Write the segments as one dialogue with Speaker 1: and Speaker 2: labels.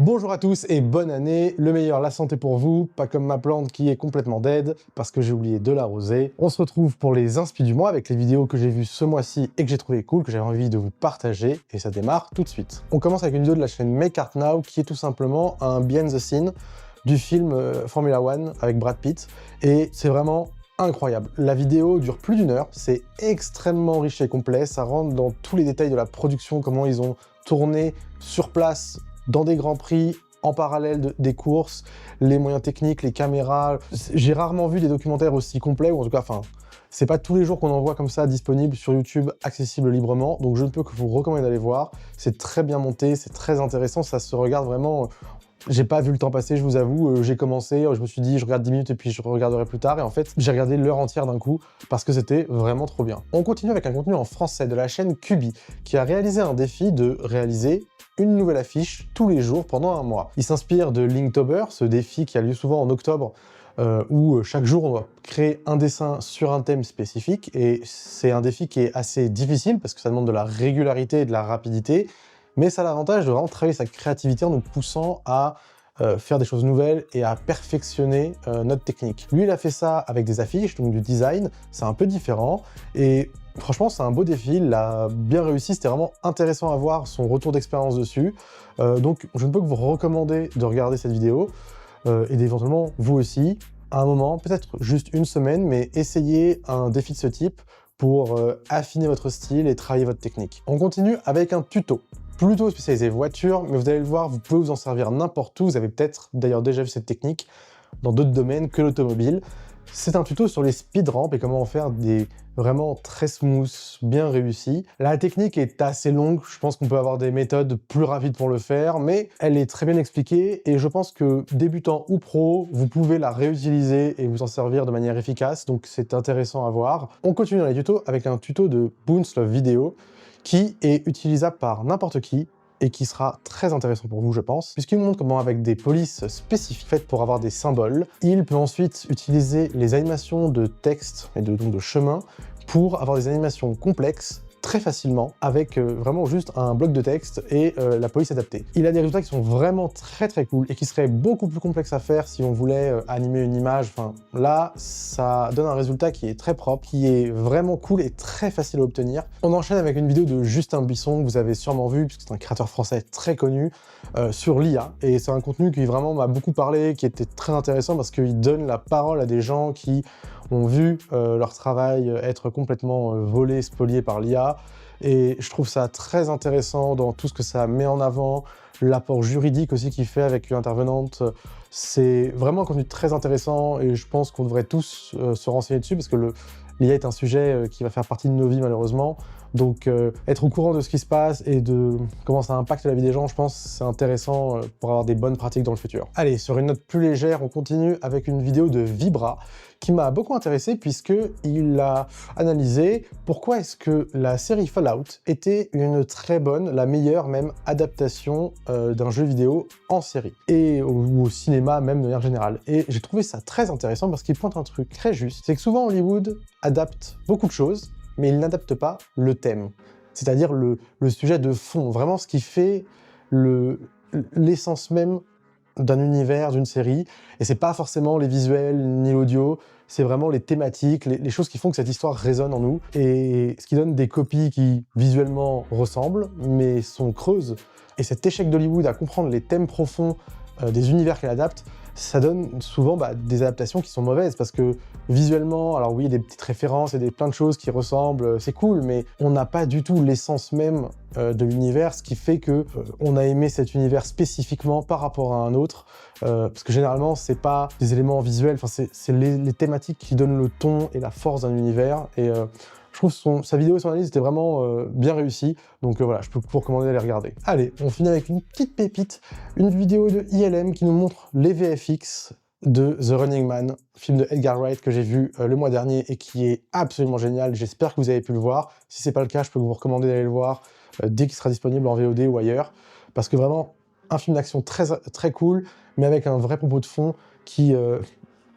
Speaker 1: Bonjour à tous et bonne année, le meilleur, la santé pour vous, pas comme ma plante qui est complètement dead parce que j'ai oublié de l'arroser. On se retrouve pour les inspi du mois avec les vidéos que j'ai vues ce mois-ci et que j'ai trouvé cool, que j'avais envie de vous partager, et ça démarre tout de suite. On commence avec une vidéo de la chaîne Make Art Now qui est tout simplement un behind the scene du film Formula One avec Brad Pitt, et c'est vraiment incroyable. La vidéo dure plus d'1 heure, c'est extrêmement riche et complet, ça rentre dans tous les détails de la production, comment ils ont tourné sur place, dans des grands prix, en parallèle des courses, les moyens techniques, les caméras. J'ai rarement vu des documentaires aussi complets, ou en tout cas, c'est pas tous les jours qu'on en voit comme ça disponible sur YouTube, accessible librement, donc je ne peux que vous recommander d'aller voir. C'est très bien monté, c'est très intéressant, ça se regarde vraiment. J'ai pas vu le temps passer, je vous avoue, j'ai commencé, je me suis dit je regarde 10 minutes et puis je regarderai plus tard, et en fait j'ai regardé l'heure entière d'un coup parce que c'était vraiment trop bien. On continue avec un contenu en français de la chaîne Kubi, qui a réalisé un défi de réaliser une nouvelle affiche tous les jours pendant un mois. Il s'inspire de Linktober, ce défi qui a lieu souvent en octobre, où chaque jour on doit créer un dessin sur un thème spécifique, et c'est un défi qui est assez difficile parce que ça demande de la régularité et de la rapidité, mais ça a l'avantage de vraiment travailler sa créativité en nous poussant à faire des choses nouvelles et à perfectionner notre technique. Lui, il a fait ça avec des affiches, donc du design, c'est un peu différent, et franchement, c'est un beau défi, il l'a bien réussi, c'était vraiment intéressant à voir son retour d'expérience dessus, donc je ne peux que vous recommander de regarder cette vidéo, et d'éventuellement, vous aussi, à un moment, peut-être juste une semaine, mais essayez un défi de ce type pour affiner votre style et travailler votre technique. On continue avec un tuto, plutôt spécialisé voiture, mais vous allez le voir, vous pouvez vous en servir n'importe où, vous avez peut-être d'ailleurs déjà vu cette technique dans d'autres domaines que l'automobile. C'est un tuto sur les speed ramps et comment en faire des vraiment très smooth, bien réussis. La technique est assez longue, je pense qu'on peut avoir des méthodes plus rapides pour le faire, mais elle est très bien expliquée et je pense que débutant ou pro, vous pouvez la réutiliser et vous en servir de manière efficace, donc c'est intéressant à voir. On continue dans les tutos avec un tuto de Boonslove Video qui est utilisable par n'importe qui, et qui sera très intéressant pour vous, je pense, puisqu'il montre comment, avec des polices spécifiques faites pour avoir des symboles, il peut ensuite utiliser les animations de texte et donc de chemin pour avoir des animations complexes très facilement, avec vraiment juste un bloc de texte et la police adaptée. Il a des résultats qui sont vraiment très cool et qui seraient beaucoup plus complexes à faire si on voulait animer une image. Enfin, là, ça donne un résultat qui est très propre, qui est vraiment cool et très facile à obtenir. On enchaîne avec une vidéo de Justin Buisson, que vous avez sûrement vu, puisque c'est un créateur français très connu, sur l'IA. Et c'est un contenu qui vraiment m'a beaucoup parlé, qui était très intéressant parce qu'il donne la parole à des gens qui ont vu leur travail être complètement volé, spolié par l'IA, et je trouve ça très intéressant dans tout ce que ça met en avant, l'apport juridique aussi qu'il fait avec une intervenante. C'est vraiment un contenu très intéressant et je pense qu'on devrait tous se renseigner dessus parce que l'IA est un sujet qui va faire partie de nos vies malheureusement, donc être au courant de ce qui se passe et de comment ça impacte la vie des gens, je pense c'est intéressant pour avoir des bonnes pratiques dans le futur. Allez, sur une note plus légère, on continue avec une vidéo de Vibra qui m'a beaucoup intéressé puisqu'il a analysé pourquoi est-ce que la série Fallout était une très bonne, la meilleure même, adaptation d'un jeu vidéo en série, et ou au cinéma même de manière générale. Et j'ai trouvé ça très intéressant parce qu'il pointe un truc très juste, c'est que souvent Hollywood adapte beaucoup de choses, mais il n'adapte pas le thème, c'est-à-dire le sujet de fond, vraiment ce qui fait l'essence même d'un univers, d'une série, et c'est pas forcément les visuels ni l'audio, c'est vraiment les thématiques, les choses qui font que cette histoire résonne en nous, et ce qui donne des copies qui visuellement ressemblent, mais sont creuses. Et cet échec d'Hollywood à comprendre les thèmes profonds des univers qu'elle adapte, ça donne souvent des adaptations qui sont mauvaises, parce que visuellement, alors oui, il y a des petites références et plein de choses qui ressemblent, c'est cool, mais on n'a pas du tout l'essence même de l'univers, ce qui fait que on a aimé cet univers spécifiquement par rapport à un autre, parce que généralement, c'est pas des éléments visuels, enfin, c'est les thématiques qui donnent le ton et la force d'un univers, et je trouve sa vidéo et son analyse étaient vraiment bien réussies, donc voilà, je peux vous recommander d'aller regarder. Allez, on finit avec une petite pépite, une vidéo de ILM qui nous montre les VFX de The Running Man, film de Edgar Wright que j'ai vu le mois dernier et qui est absolument génial, j'espère que vous avez pu le voir. Si c'est pas le cas, je peux vous recommander d'aller le voir dès qu'il sera disponible en VOD ou ailleurs, parce que vraiment, un film d'action très cool, mais avec un vrai propos de fond qui,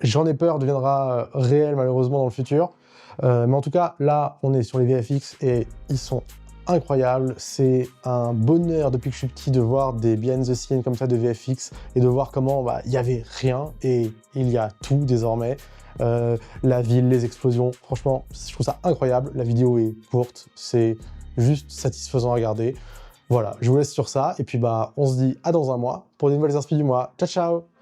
Speaker 1: j'en ai peur, deviendra réel malheureusement dans le futur. Mais en tout cas, là, on est sur les VFX et ils sont incroyable, c'est un bonheur depuis que je suis petit de voir des behind the scenes comme ça de VFX et de voir comment il y avait rien et il y a tout désormais. La ville, les explosions, franchement, je trouve ça incroyable. La vidéo est courte, c'est juste satisfaisant à regarder. Voilà, je vous laisse sur ça et puis on se dit à dans un mois pour des nouvelles inspi du mois. Ciao ciao!